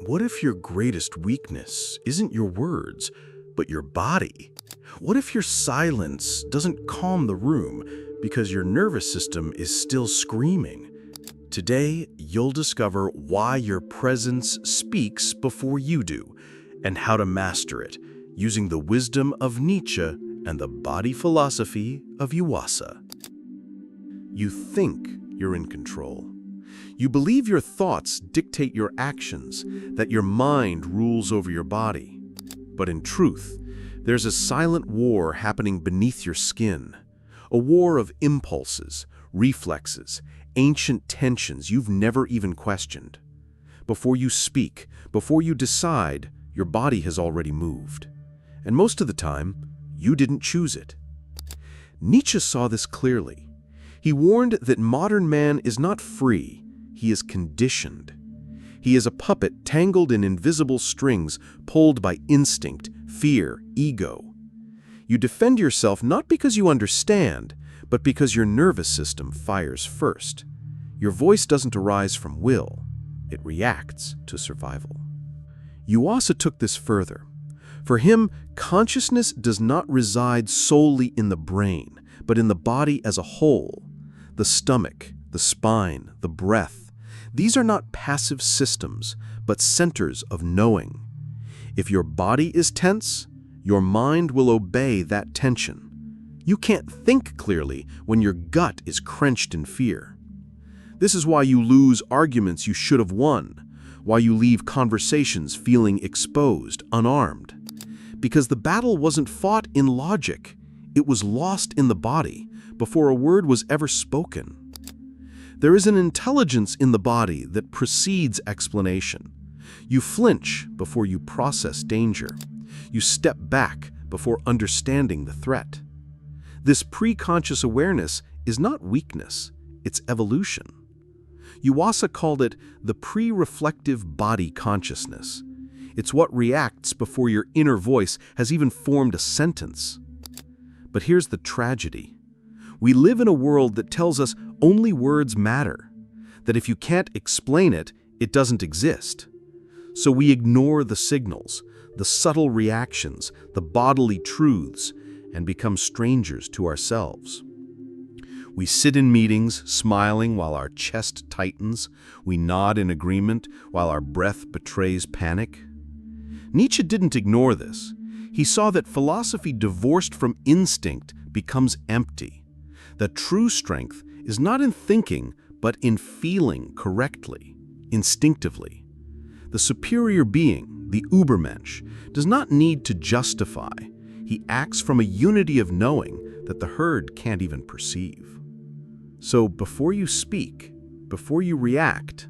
What if your greatest weakness isn't your words, but your body? What if your silence doesn't calm the room because your nervous system is still screaming? Today, you'll discover why your presence speaks before you do, and how to master it, using the wisdom of Nietzsche and the body philosophy of Yuasa. You think you're in control. You believe your thoughts dictate your actions, that your mind rules over your body. But in truth, there's a silent war happening beneath your skin. A war of impulses, reflexes, ancient tensions you've never even questioned. Before you speak, before you decide, your body has already moved. And most of the time, you didn't choose it. Nietzsche saw this clearly. He warned that modern man is not free, he is conditioned. He is a puppet tangled in invisible strings, pulled by instinct, fear, ego. You defend yourself not because you understand, but because your nervous system fires first. Your voice doesn't arise from will, it reacts to survival. Yuasa took this further. For him, consciousness does not reside solely in the brain, but in the body as a whole. The stomach, the spine, the breath. These are not passive systems, but centers of knowing. If your body is tense, your mind will obey that tension. You can't think clearly when your gut is clenched in fear. This is why you lose arguments you should have won, why you leave conversations feeling exposed, unarmed. Because the battle wasn't fought in logic, it was lost in the body before a word was ever spoken. There is an intelligence in the body that precedes explanation. You flinch before you process danger. You step back before understanding the threat. This pre-conscious awareness is not weakness, it's evolution. Yuasa called it the pre-reflective body consciousness. It's what reacts before your inner voice has even formed a sentence. But here's the tragedy. We live in a world that tells us only words matter, that if you can't explain it, it doesn't exist. So we ignore the signals, the subtle reactions, the bodily truths, and become strangers to ourselves. We sit in meetings, smiling while our chest tightens. We nod in agreement while our breath betrays panic. Nietzsche didn't ignore this. He saw that philosophy divorced from instinct becomes empty. That true strength is not in thinking, but in feeling correctly, instinctively. The superior being, the Übermensch, does not need to justify. He acts from a unity of knowing that the herd can't even perceive. So before you speak, before you react,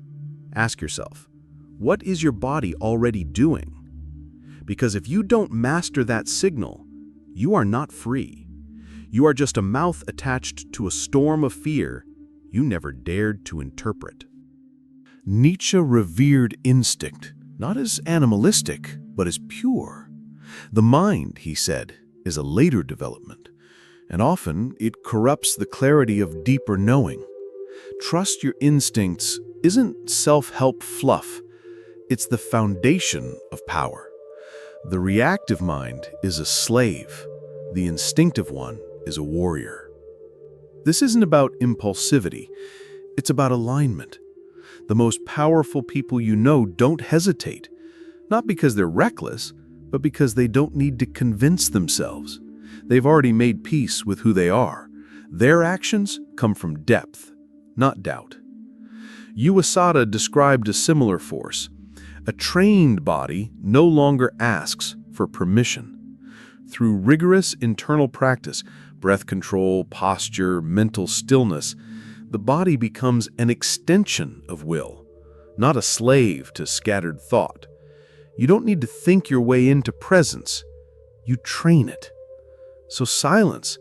ask yourself, what is your body already doing? Because if you don't master that signal, you are not free. You are just a mouth attached to a storm of fear you never dared to interpret. Nietzsche revered instinct, not as animalistic, but as pure. The mind, he said, is a later development, and often it corrupts the clarity of deeper knowing. Trust your instincts isn't self-help fluff, it's the foundation of power. The reactive mind is a slave, the instinctive one is a warrior. This isn't about impulsivity, it's about alignment. The most powerful people you know don't hesitate, not because they're reckless, but because they don't need to convince themselves. They've already made peace with who they are. Their actions come from depth, not doubt. Yuasa described a similar force. A trained body no longer asks for permission. Through rigorous internal practice, breath control, posture, mental stillness, the body becomes an extension of will, not a slave to scattered thought. You don't need to think your way into presence. You train it. So silence,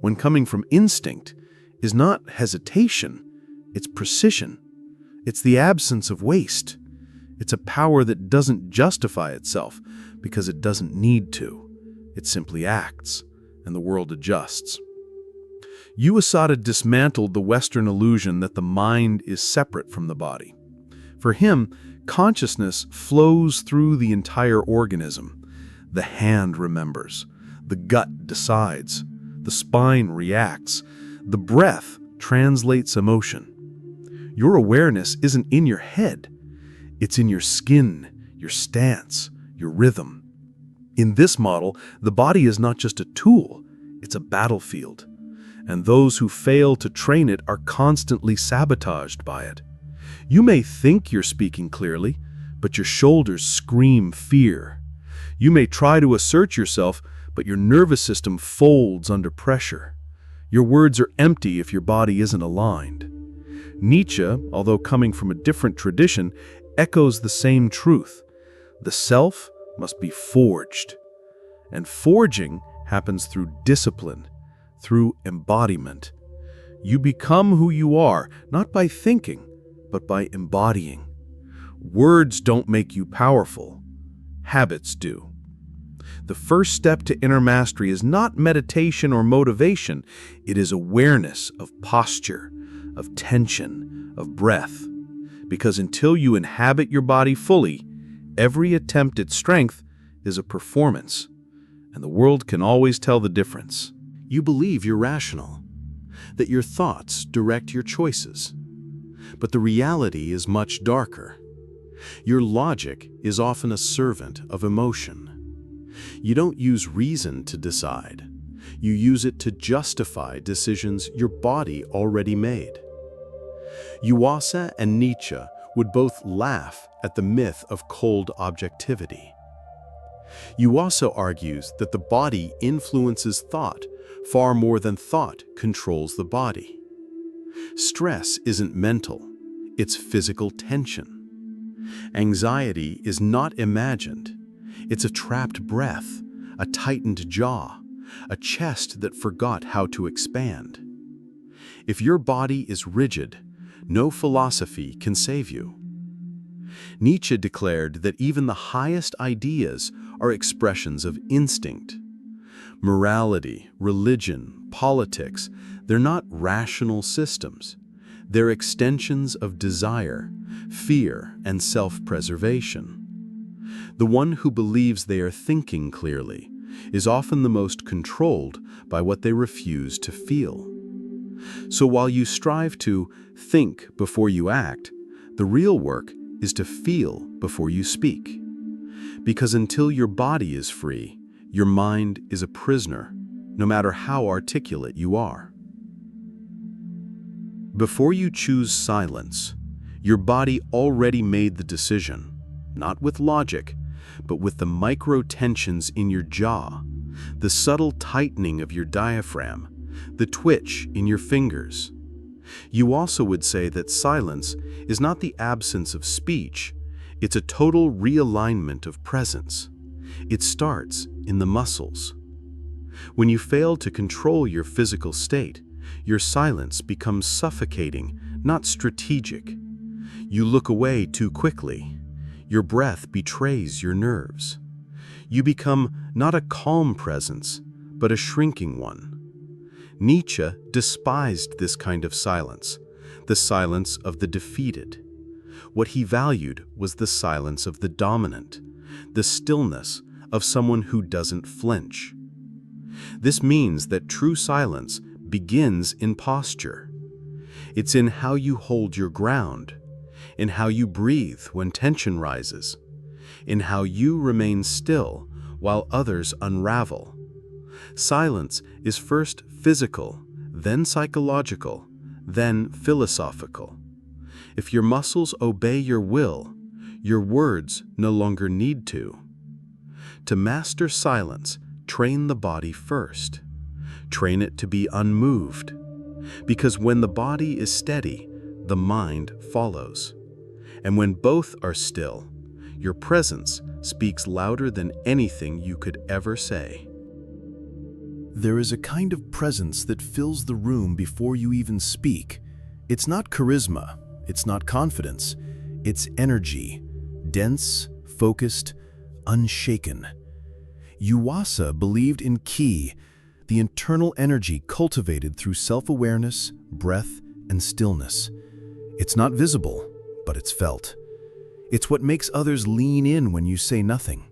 when coming from instinct, is not hesitation, it's precision. It's the absence of waste. It's a power that doesn't justify itself because it doesn't need to. It simply acts, and the world adjusts. Yuasa dismantled the Western illusion that the mind is separate from the body. For him, consciousness flows through the entire organism. The hand remembers, the gut decides, the spine reacts, the breath translates emotion. Your awareness isn't in your head. It's in your skin, your stance, your rhythm. In this model, the body is not just a tool, it's a battlefield. And those who fail to train it are constantly sabotaged by it. You may think you're speaking clearly, but your shoulders scream fear. You may try to assert yourself, but your nervous system folds under pressure. Your words are empty if your body isn't aligned. Nietzsche, although coming from a different tradition, echoes the same truth. The self must be forged. And forging happens through discipline, through embodiment. You become who you are, not by thinking, but by embodying. Words don't make you powerful. Habits do. The first step to inner mastery is not meditation or motivation. It is awareness of posture, of tension, of breath. Because until you inhabit your body fully, every attempt at strength is a performance, and the world can always tell the difference. You believe you're rational, that your thoughts direct your choices. But the reality is much darker. Your logic is often a servant of emotion. You don't use reason to decide. You use it to justify decisions your body already made. Yuasa and Nietzsche would both laugh at the myth of cold objectivity. Yuasa argues that the body influences thought far more than thought controls the body. Stress isn't mental, it's physical tension. Anxiety is not imagined. It's a trapped breath, a tightened jaw, a chest that forgot how to expand. If your body is rigid, no philosophy can save you. Nietzsche declared that even the highest ideas are expressions of instinct. Morality, religion, politics, they're not rational systems. They're extensions of desire, fear, and self-preservation. The one who believes they are thinking clearly is often the most controlled by what they refuse to feel. So while you strive to think before you act, the real work is to feel before you speak. Because until your body is free, your mind is a prisoner, no matter how articulate you are. Before you choose silence, your body already made the decision, not with logic, but with the micro-tensions in your jaw, the subtle tightening of your diaphragm, the twitch in your fingers. You also would say that silence is not the absence of speech, it's a total realignment of presence. It starts in the muscles. When you fail to control your physical state, your silence becomes suffocating, not strategic. You look away too quickly. Your breath betrays your nerves. You become not a calm presence, but a shrinking one. Nietzsche despised this kind of silence, the silence of the defeated. What he valued was the silence of the dominant, the stillness of someone who doesn't flinch. This means that true silence begins in posture. It's in how you hold your ground, in how you breathe when tension rises, in how you remain still while others unravel. Silence is first physical, then psychological, then philosophical. If your muscles obey your will, your words no longer need to. To master silence, train the body first. Train it to be unmoved. Because when the body is steady, the mind follows. And when both are still, your presence speaks louder than anything you could ever say. There is a kind of presence that fills the room before you even speak. It's not charisma, it's not confidence, it's energy, dense, focused, unshaken. Yuasa believed in ki, the internal energy cultivated through self-awareness, breath, and stillness. It's not visible, but it's felt. It's what makes others lean in when you say nothing.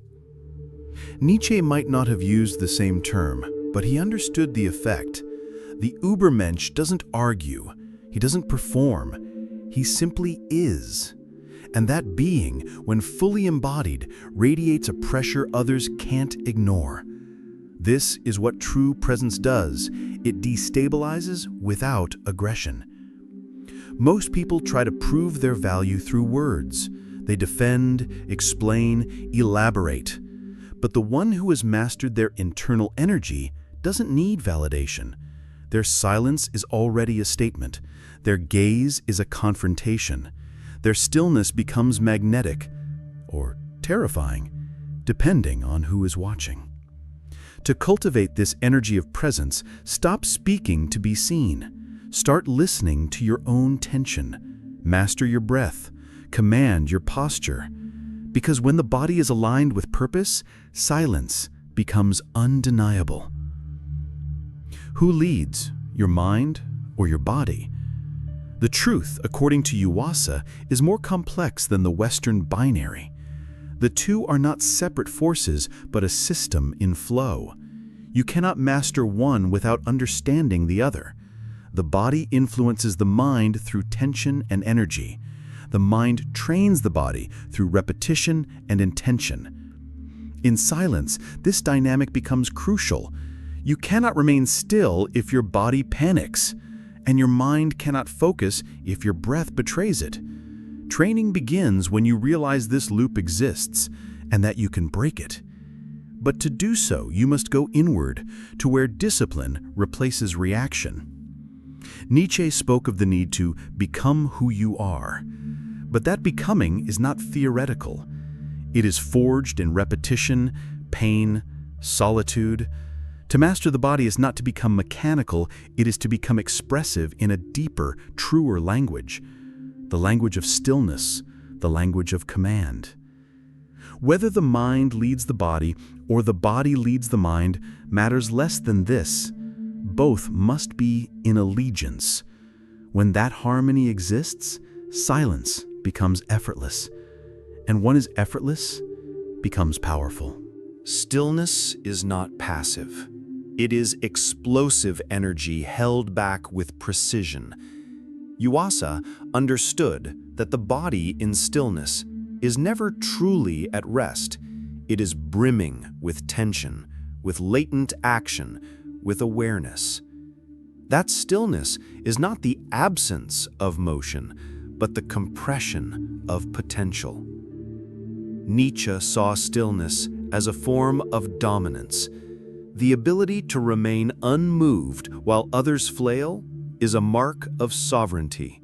Nietzsche might not have used the same term, but he understood the effect. The Übermensch doesn't argue, he doesn't perform, he simply is. And that being, when fully embodied, radiates a pressure others can't ignore. This is what true presence does. It destabilizes without aggression. Most people try to prove their value through words. They defend, explain, elaborate. But the one who has mastered their internal energy doesn't need validation. Their silence is already a statement. Their gaze is a confrontation. Their stillness becomes magnetic or terrifying, depending on who is watching. To cultivate this energy of presence, stop speaking to be seen. Start listening to your own tension. Master your breath. Command your posture. Because when the body is aligned with purpose, silence becomes undeniable. Who leads, your mind or your body? The truth, according to Yuasa, is more complex than the Western binary. The two are not separate forces, but a system in flow. You cannot master one without understanding the other. The body influences the mind through tension and energy. The mind trains the body through repetition and intention. In silence, this dynamic becomes crucial. You cannot remain still if your body panics, and your mind cannot focus if your breath betrays it. Training begins when you realize this loop exists and that you can break it. But to do so, you must go inward to where discipline replaces reaction. Nietzsche spoke of the need to become who you are. But that becoming is not theoretical. It is forged in repetition, pain, solitude. To master the body is not to become mechanical, it is to become expressive in a deeper, truer language. The language of stillness, the language of command. Whether the mind leads the body or the body leads the mind matters less than this. Both must be in allegiance. When that harmony exists, silence becomes effortless. And what is effortless becomes powerful. Stillness is not passive. It is explosive energy held back with precision. Yuasa understood that the body in stillness is never truly at rest. It is brimming with tension, with latent action, with awareness. That stillness is not the absence of motion, but the compression of potential. Nietzsche saw stillness as a form of dominance. The ability to remain unmoved while others flail is a mark of sovereignty.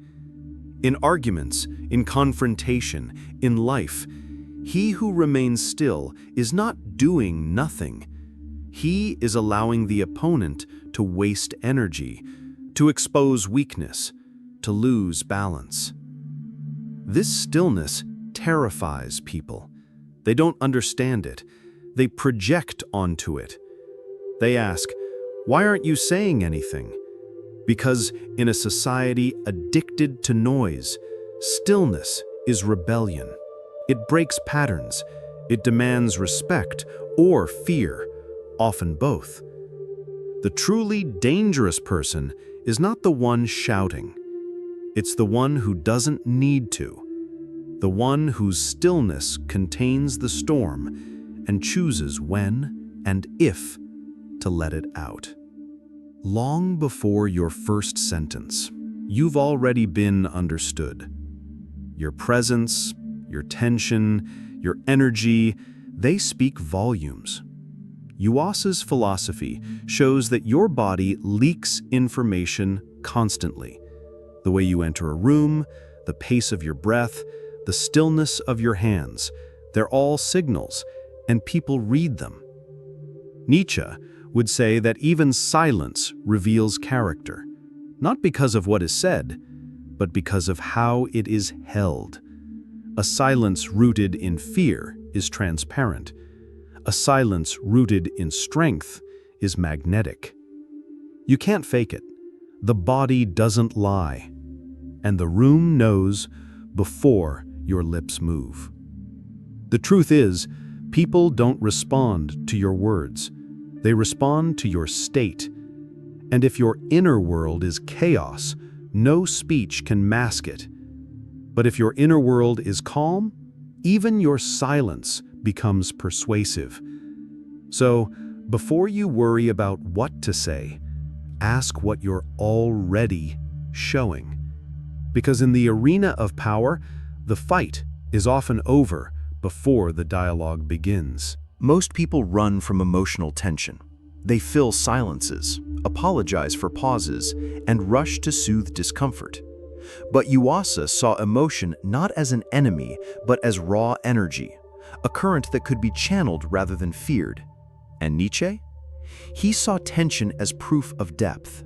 In arguments, in confrontation, in life, he who remains still is not doing nothing. He is allowing the opponent to waste energy, to expose weakness, to lose balance. This stillness terrifies people. They don't understand it. They project onto it. They ask, "Why aren't you saying anything?" Because in a society addicted to noise, stillness is rebellion. It breaks patterns. It demands respect or fear, often both. The truly dangerous person is not the one shouting. It's the one who doesn't need to. The one whose stillness contains the storm and chooses when and if to let it out. Long before your first sentence, you've already been understood. Your presence, your tension, your energy, they speak volumes. Yuasa's philosophy shows that your body leaks information constantly. The way you enter a room, the pace of your breath, the stillness of your hands, they're all signals, and people read them. Nietzsche would say that even silence reveals character, not because of what is said, but because of how it is held. A silence rooted in fear is transparent. A silence rooted in strength is magnetic. You can't fake it. The body doesn't lie. And the room knows before your lips move. The truth is, people don't respond to your words. They respond to your state. And if your inner world is chaos, no speech can mask it. But if your inner world is calm, even your silence becomes persuasive. So, before you worry about what to say, ask what you're already showing. Because in the arena of power, the fight is often over before the dialogue begins. Most people run from emotional tension. They fill silences, apologize for pauses, and rush to soothe discomfort. But Yuasa saw emotion not as an enemy, but as raw energy, a current that could be channeled rather than feared. And Nietzsche? He saw tension as proof of depth.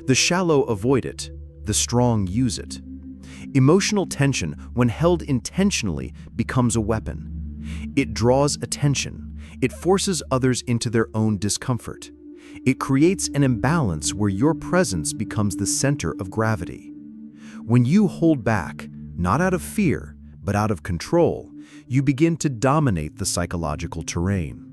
The shallow avoid it, the strong use it. Emotional tension, when held intentionally, becomes a weapon. It draws attention. It forces others into their own discomfort. It creates an imbalance where your presence becomes the center of gravity. When you hold back, not out of fear, but out of control, you begin to dominate the psychological terrain.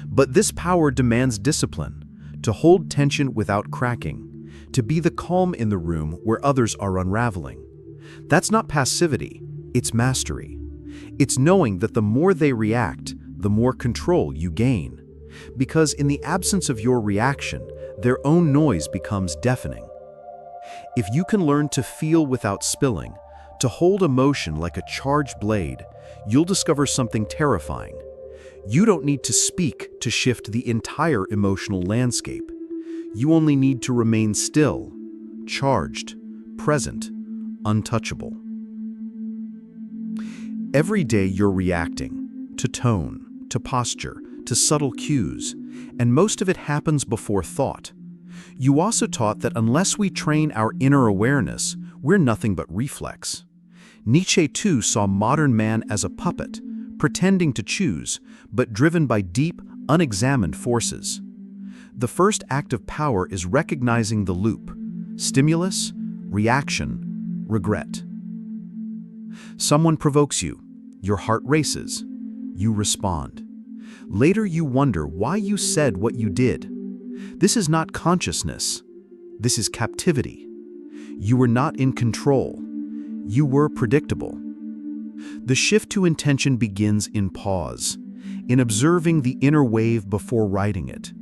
But this power demands discipline, to hold tension without cracking, to be the calm in the room where others are unraveling. That's not passivity, it's mastery. It's knowing that the more they react, the more control you gain. Because in the absence of your reaction, their own noise becomes deafening. If you can learn to feel without spilling, to hold emotion like a charged blade, you'll discover something terrifying. You don't need to speak to shift the entire emotional landscape. You only need to remain still, charged, present, untouchable. Every day you're reacting to tone, to posture, to subtle cues, and most of it happens before thought. You also taught that unless we train our inner awareness, we're nothing but reflex. Nietzsche too saw modern man as a puppet, pretending to choose, but driven by deep, unexamined forces. The first act of power is recognizing the loop: stimulus, reaction, regret. Someone provokes you, your heart races, you respond. Later you wonder why you said what you did. This is not consciousness. This is captivity. You were not in control. You were predictable. The shift to intention begins in pause, in observing the inner wave before riding it,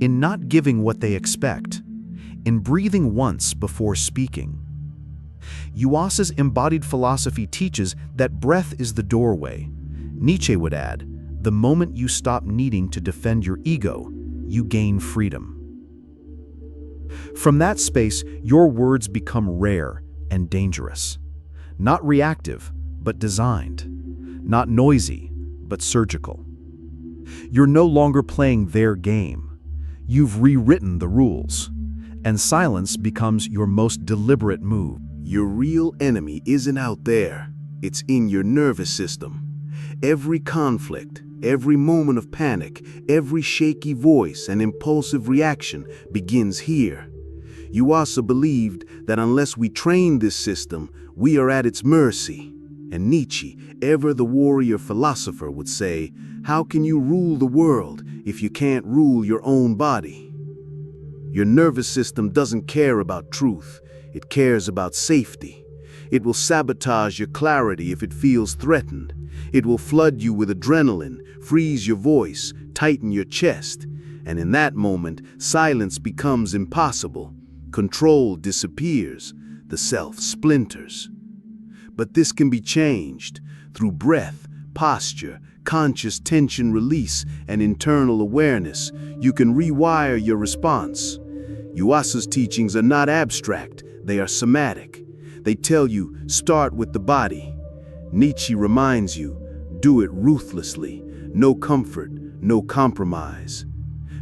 in not giving what they expect, in breathing once before speaking. Yuasa's embodied philosophy teaches that breath is the doorway. Nietzsche would add, the moment you stop needing to defend your ego, you gain freedom. From that space, your words become rare and dangerous. Not reactive, but designed. Not noisy, but surgical. You're no longer playing their game. You've rewritten the rules, and silence becomes your most deliberate move. Your real enemy isn't out there. It's in your nervous system. Every conflict, every moment of panic, every shaky voice and impulsive reaction begins here. Yuasa believed that unless we train this system, we are at its mercy. And Nietzsche, ever the warrior philosopher, would say, how can you rule the world if you can't rule your own body? Your nervous system doesn't care about truth. It cares about safety. It will sabotage your clarity if it feels threatened. It will flood you with adrenaline, freeze your voice, tighten your chest. And in that moment, silence becomes impossible. Control disappears. The self splinters. But this can be changed through breath, posture, conscious tension release, and internal awareness. You can rewire your response. Yuasa's teachings are not abstract, they are somatic. They tell you, start with the body. Nietzsche reminds you, do it ruthlessly, no comfort, no compromise.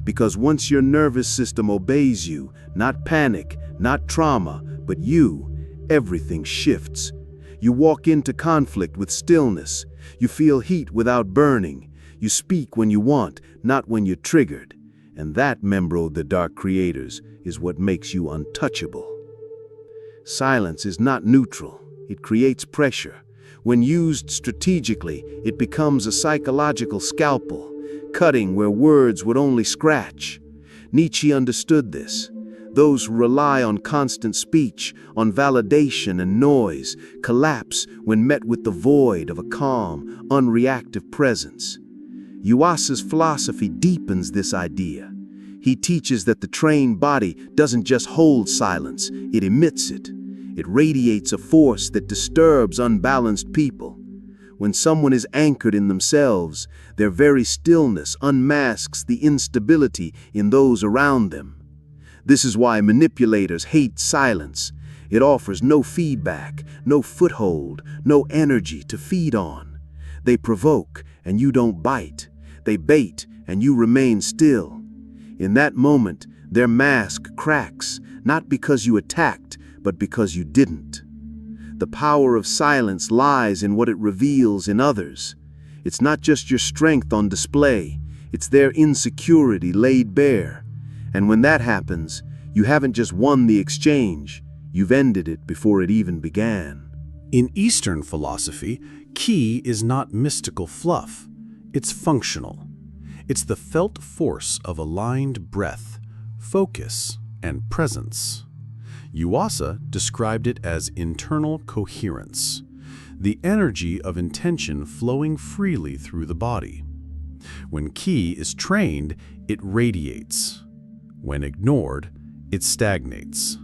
Because once your nervous system obeys you, not panic, not trauma, but you, everything shifts. You walk into conflict with stillness. You feel heat without burning. You speak when you want, not when you're triggered. And that, membro the dark creators, is what makes you untouchable. Silence is not neutral. It creates pressure. When used strategically, it becomes a psychological scalpel, cutting where words would only scratch. Nietzsche understood this. Those who rely on constant speech, on validation and noise, collapse when met with the void of a calm, unreactive presence. Yuasa's philosophy deepens this idea. He teaches that the trained body doesn't just hold silence, it emits it. It radiates a force that disturbs unbalanced people. When someone is anchored in themselves, their very stillness unmasks the instability in those around them. This is why manipulators hate silence. It offers no feedback, no foothold, no energy to feed on. They provoke, and you don't bite. They bait, and you remain still. In that moment, their mask cracks, not because you attacked, but because you didn't. The power of silence lies in what it reveals in others. It's not just your strength on display, it's their insecurity laid bare. And when that happens, you haven't just won the exchange, you've ended it before it even began. In Eastern philosophy, ki is not mystical fluff. It's functional. It's the felt force of aligned breath, focus, and presence. Yuasa described it as internal coherence, the energy of intention flowing freely through the body. When ki is trained, it radiates. When ignored, it stagnates.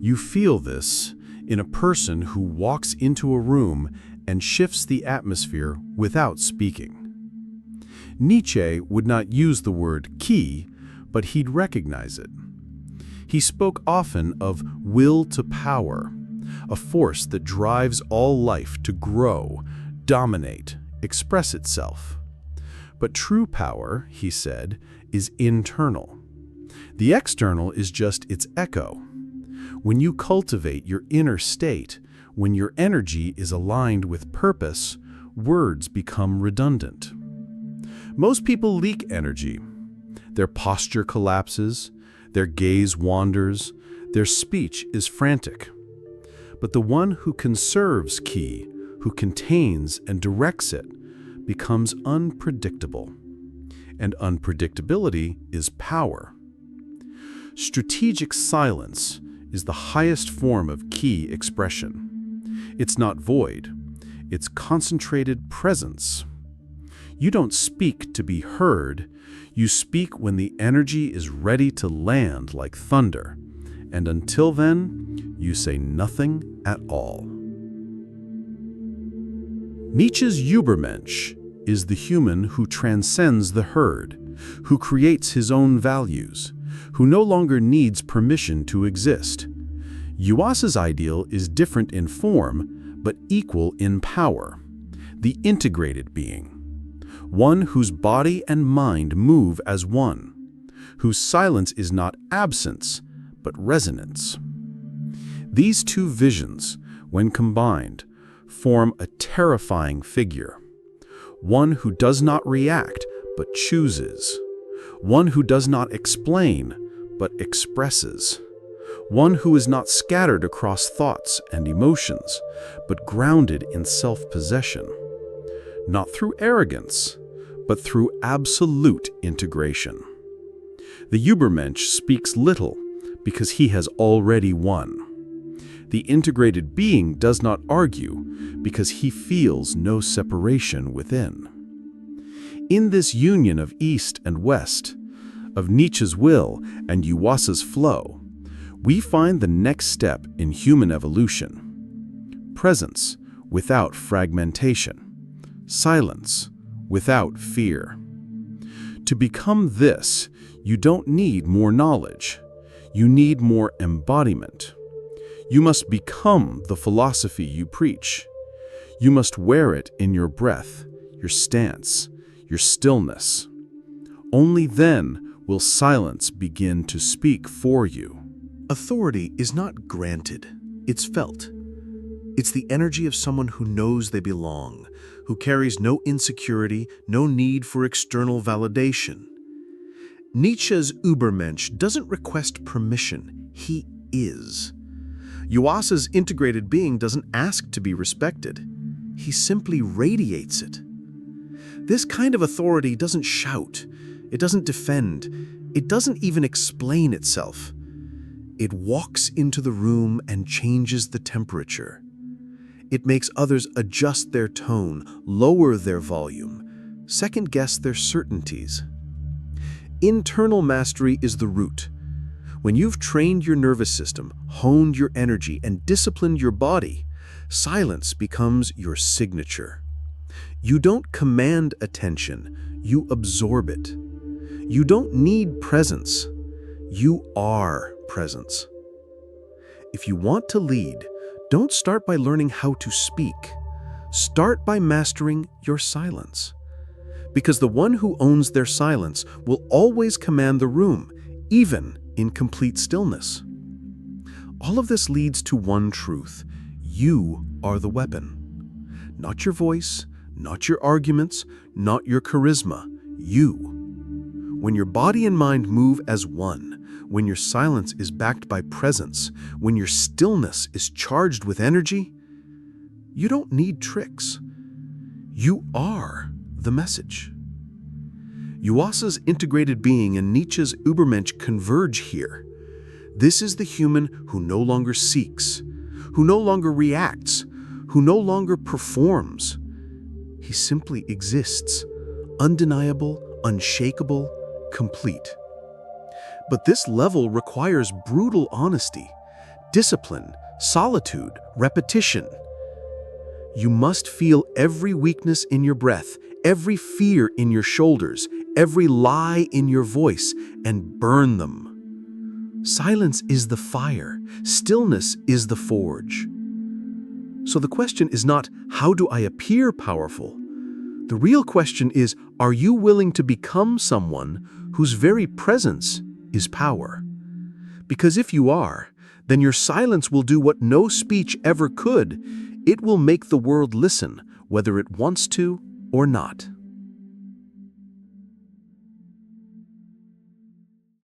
You feel this in a person who walks into a room and shifts the atmosphere without speaking. Nietzsche would not use the word ki, but he'd recognize it. He spoke often of will to power, a force that drives all life to grow, dominate, express itself. But true power, he said, is internal. The external is just its echo. When you cultivate your inner state, when your energy is aligned with purpose, words become redundant. Most people leak energy. Their posture collapses, their gaze wanders, their speech is frantic. But the one who conserves ki, who contains and directs it, becomes unpredictable. And unpredictability is power. Strategic silence is the highest form of ki expression. It's not void, it's concentrated presence. You don't speak to be heard, you speak when the energy is ready to land like thunder, and until then, you say nothing at all. Nietzsche's Übermensch is the human who transcends the herd, who creates his own values, who no longer needs permission to exist. Yuasa's ideal is different in form, but equal in power, the integrated being. One whose body and mind move as one, whose silence is not absence, but resonance. These two visions, when combined, form a terrifying figure. One who does not react, but chooses. One who does not explain, but expresses. One who is not scattered across thoughts and emotions, but grounded in self-possession. Not through arrogance, but through absolute integration. The Übermensch speaks little because he has already won. The integrated being does not argue because he feels no separation within. In this union of East and West, of Nietzsche's will and Yuasa's flow, we find the next step in human evolution. Presence without fragmentation. Silence without fear. To become this, you don't need more knowledge. You need more embodiment. You must become the philosophy you preach. You must wear it in your breath, your stance, your stillness. Only then will silence begin to speak for you. Authority is not granted, it's felt. It's the energy of someone who knows they belong, who carries no insecurity, no need for external validation. Nietzsche's Übermensch doesn't request permission, he is. Yuasa's integrated being doesn't ask to be respected. He simply radiates it. This kind of authority doesn't shout, it doesn't defend, it doesn't even explain itself. It walks into the room and changes the temperature. It makes others adjust their tone, lower their volume, second-guess their certainties. Internal mastery is the root. When you've trained your nervous system, honed your energy, and disciplined your body, silence becomes your signature. You don't command attention, you absorb it. You don't need presence, you are presence. If you want to lead, don't start by learning how to speak. Start by mastering your silence. Because the one who owns their silence will always command the room, even in complete stillness. All of this leads to one truth. You are the weapon. Not your voice, not your arguments, not your charisma. You. When your body and mind move as one, when your silence is backed by presence, when your stillness is charged with energy, you don't need tricks. You are the message. Yuasa's integrated being and Nietzsche's Übermensch converge here. This is the human who no longer seeks, who no longer reacts, who no longer performs. He simply exists, undeniable, unshakable, complete. But this level requires brutal honesty, discipline, solitude, repetition. You must feel every weakness in your breath, every fear in your shoulders, every lie in your voice, and burn them. Silence is the fire. Stillness is the forge. So the question is not, how do I appear powerful? The real question is, are you willing to become someone whose very presence is power? Because if you are, then your silence will do what no speech ever could. It will make the world listen, whether it wants to or not.